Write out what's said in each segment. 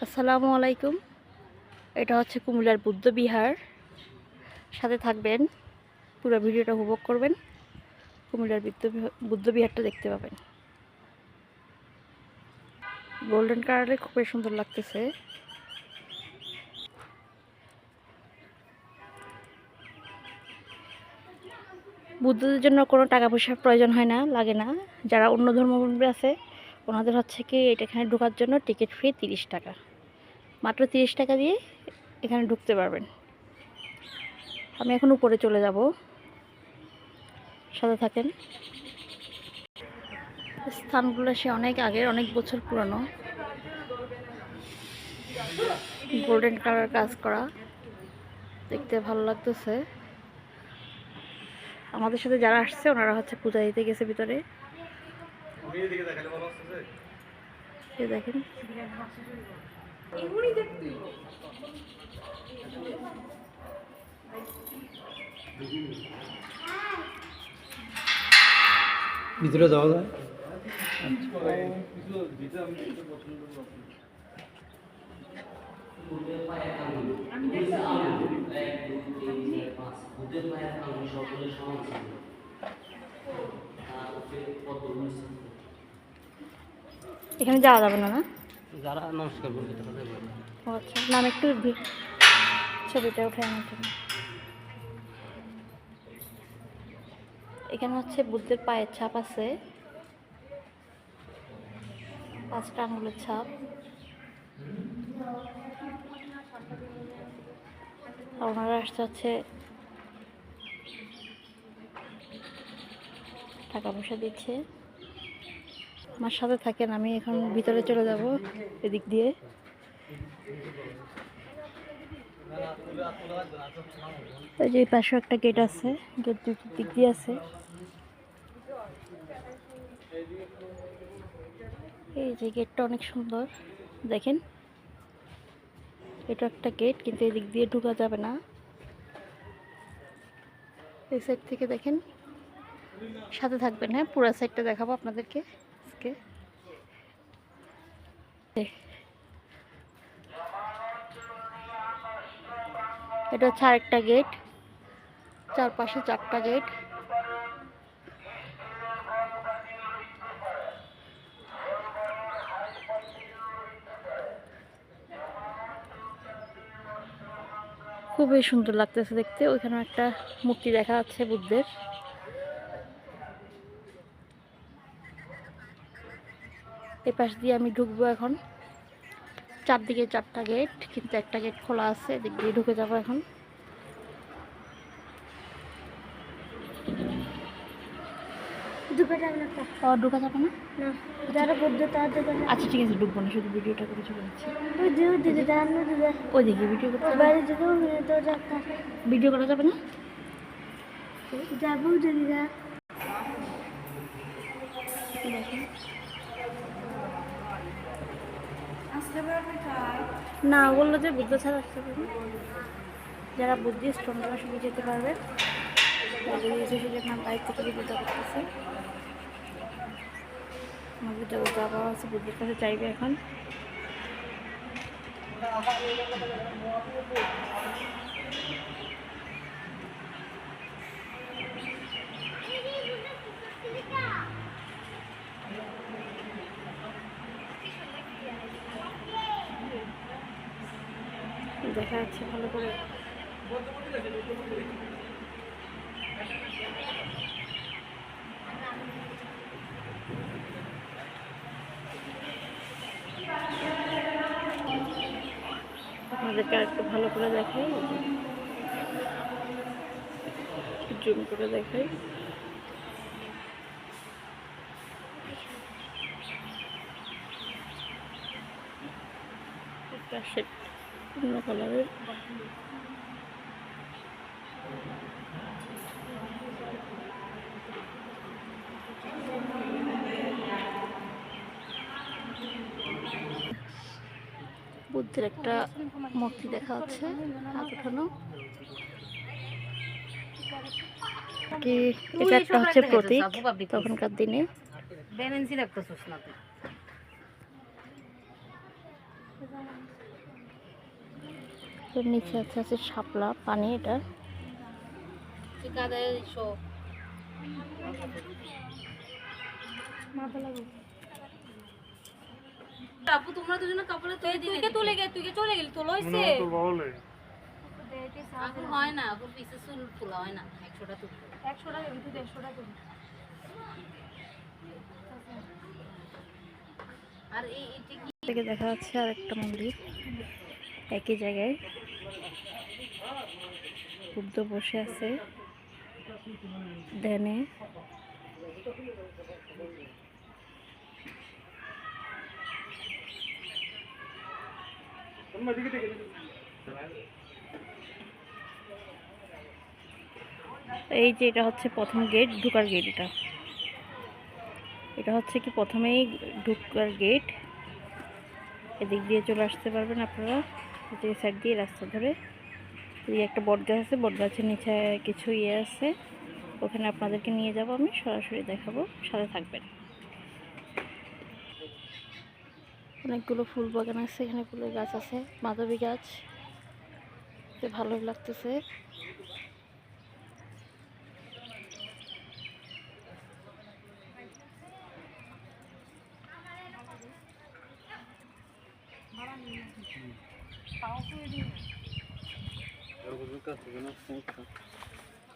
আসসালামু আলাইকুম। এটা হচ্ছে কুমিল্লার বুদ্ধ বিহার। সাথে থাকবেন, পুরো ভিডিওটা উপভোগ করবেন। কুমিল্লার বুদ্ধ বিহারটা দেখতে পাবেন। গোল্ডেন কালারে খুবই সুন্দর লাগতেছে। বুদ্ধদের জন্য কোনো টাকা পয়সার প্রয়োজন হয় না, লাগে না। যারা অন্য ধর্মাবলম্বী আছে ওনাদের হচ্ছে কি এখানে ঢোকার জন্য টিকিট ফ্রি 30 টাকা, মাত্র 30 টাকা দিয়ে এখানে ঢুকতে পারবেন। আমি এখন উপরে চলে যাব, সাথে থাকেন। স্থানগুলো সে অনেক আগের, অনেক বছর পুরানো। গোল্ডেন কালার কাজ করা, দেখতে ভালো লাগতেছে। আমাদের সাথে যারা আসছে ওনারা হচ্ছে পূজা দিতে গেছে ভিতরে। দেখেন ভিতরে যাওয়া যায়। এখানে যাওয়া যাবে না, না? যারা নমস্কার করবে আচ্ছা, নাম একটু ছবিটা উঠে আনার জন্য। এখানে হচ্ছে বুদ্ধের পায়ের ছাপ আছে, 5টা আঙুলের ছাপ। আর ওনারা আসতে হচ্ছে টাকা পয়সা দিচ্ছে। আমার সাথে থাকেন, আমি এখন ভিতরে চলে যাব এদিক দিয়ে। এই যে পাশে একটা গেট আছে, গেট দুটি দিক দিয়ে আছে। এই যে গেটটা অনেক সুন্দর, দেখেন। এটা একটা গেট, কিন্তু এদিক দিয়ে ঢোকা যাবে না। এই সাইড থেকে দেখেন, সাথে থাকবেন। হ্যাঁ, পুরো সাইডটা দেখাবো আপনাদেরকে আজকে। এটা হচ্ছে আরেকটা গেট, চারপাশে 4টা গেট। খুবই সুন্দর লাগতেছে দেখতে। ওইখানে একটা মূর্তি দেখা যাচ্ছে বুদ্ধের। এই পাশ দিয়ে আমি ঢুকবো এখন। চারদিকে 4টা গেট, কিন্তু একটা গেট খোলা আছে, এদিক দিয়ে ঢুকে যাবো এখন। ঢুকা যাবে না? যারা বুদ্ধ তাদের। আচ্ছা ঠিক আছে, ঢুকবো না, শুধু ভিডিওটা করে চলে যাচ্ছি। ওই দিকে ভিডিও করতে ভিডিও করা যাবে না। যাবো যদি না, বললো যে বুদ্ধ ছাড়া আসতে পারবে। যারা বুদ্ধিস্ট ওনারা শুধু যেতে পারবেন। সেজন্য নাম বাইক থেকে ভিডিওটা করতেছে। আমাদের যাবো, যাওয়া আছে বুদ্ধের কাছে, চাইবে এখন। দেখা যাচ্ছে ভালো করে। আপনাদেরকে আরেকটু ভালো করে দেখাই, জুম করে দেখাই। অন্য কালারের বুদ্ধের একটা মূর্তি দেখা যাচ্ছে, হাত উঠানো। এটা একটা হচ্ছে প্রতীক তখনকার দিনে। এর নিচে আছে শাপলা পানি, এটা আপু তোমরা দুজনে কাপড়ে তুই তুলে গে তুই চলে গেলি তোলা হইছে আপু হয় না আপু পিছে চুল তোলা হয় না 100টা তুল 100টা দেবি তুই 150টা দেবি আর এইটা কি থেকে দেখা যাচ্ছে আর একটা মন্দির একই জায়গায়, বুদ্ধ বসে আছে ধ্যানে। এই যে এটা হচ্ছে প্রথম গেট, ঢোকার গেট। এটা হচ্ছে কি প্রথমেই ঢোকার গেট। এদিক দিয়ে চলে আসতে পারবেন আপনারা, যে সাইড দিয়ে রাস্তা ধরে। এই একটা বট গাছ আছে, বট গাছের নিচে কিছু আছে, ওখানে আপনাদেরকে নিয়ে যাব, আমি সরাসরি দেখাবো, সাথে থাকবেন। অনেকগুলো ফুল বাগান আছে এখানে, ফুলের গাছ আছে, মাধবী গাছ, ভালোই লাগতেছে।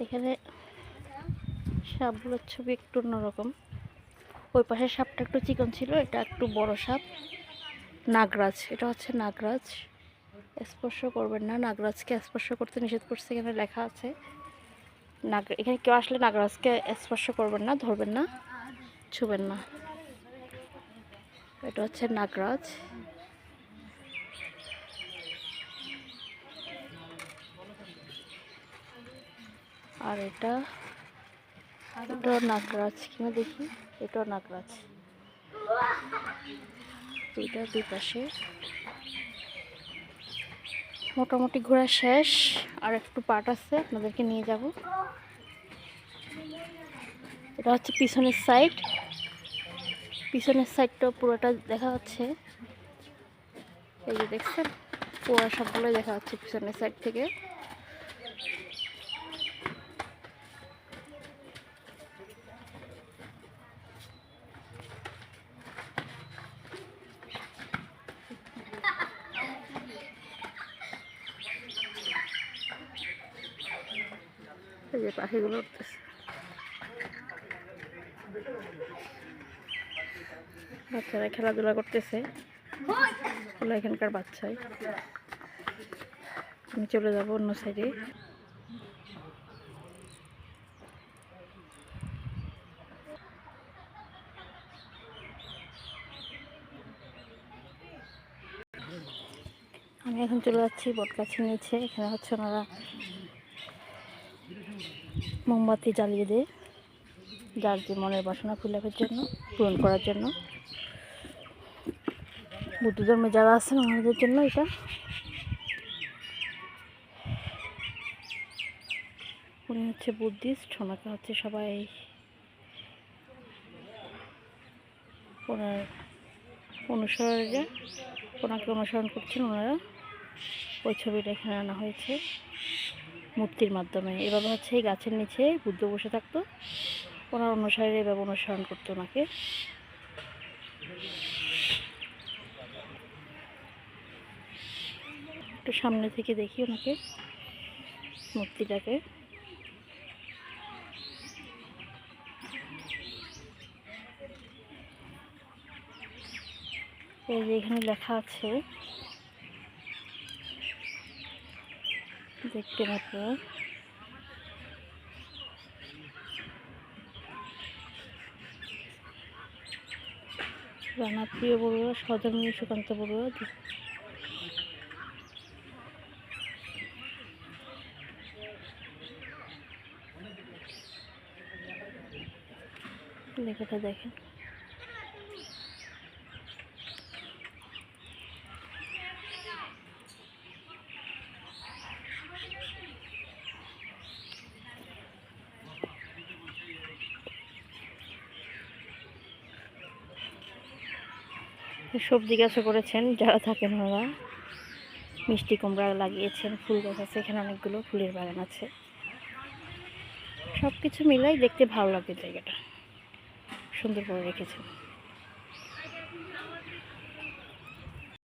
এখানে সাপগুলোর ছবি একটু অন্যরকম। ওই পাশের সাপটা একটু চিকন ছিল, এটা একটু বড় সাপ। নাগরাজ, এটা হচ্ছে নাগরাজ। স্পর্শ করবেন না, নাগরাজকে স্পর্শ করতে নিষেধ করছে, এখানে লেখা আছে। এখানে কেউ আসলে নাগরাজকে স্পর্শ করবেন না, ধরবেন না, ছুবেন না। এটা হচ্ছে নাগরাজ। আর এটাও নাগরাজ কিনা দেখি, এটাও নাগরাজ। দুইটা দুই পাশে। মোটামুটি ঘোরা শেষ, আর একটু পার্ট আছে, আপনাদেরকে নিয়ে যাব। এটা হচ্ছে পিছনের সাইড, পিছনের সাইডটা পুরোটা দেখা যাচ্ছে। এই যে দেখছেন, পুরো সবগুলোই দেখা যাচ্ছে পিছনের সাইড থেকে। এই যে পাখিগুলো উঠতেছে, বাচ্চারা খেলাধুলা করতেছে, ওগুলো এখানকার বাচ্চাই। আমি চলে যাব অন্য সাইডে। আমি এখন চলে যাচ্ছি বটগাছের নিচে। এখানে হচ্ছে ওনারা মোমবাতি জ্বালিয়ে দেয়, যার যে মনের বাসনা পূরণ করার জন্য। বুদ্ধ ধর্মে যারা আছেন ওনাদের জন্য এটা। উনি হচ্ছে বুদ্ধিস্ট, ওনাকে হচ্ছে সবাই ওনার অনুসারীরা ওনাকে অনুসরণ করছেন। ওনারা ওই ছবিটা এখানে আনা হয়েছে মূর্তির মাধ্যমে। এভাবে হচ্ছে এই গাছের নিচে বুদ্ধ বসে থাকতো, ওনার অনুসারীরা এভাবে অনুসরণ করতো ওনাকে। একটু সামনে থেকে দেখি ওনাকে, মূর্তিটাকে। এই যে এখানে লেখা আছে, দেখবেন আপনারা। রানাপ্রিয় বড়ুয়া, সৌজন্য সুকান্ত বড়ুয়া। লেখাটা দেখেন। সবজি গাছও করেছেন যারা থাকেন ওরা। মিষ্টি কুমড়া লাগিয়েছেন, ফুল গাছ আছে, এখানে অনেকগুলো ফুলের বাগান আছে। সব কিছু মিলাই দেখতে ভালো লাগে, জায়গাটা সুন্দর করে রেখেছেন।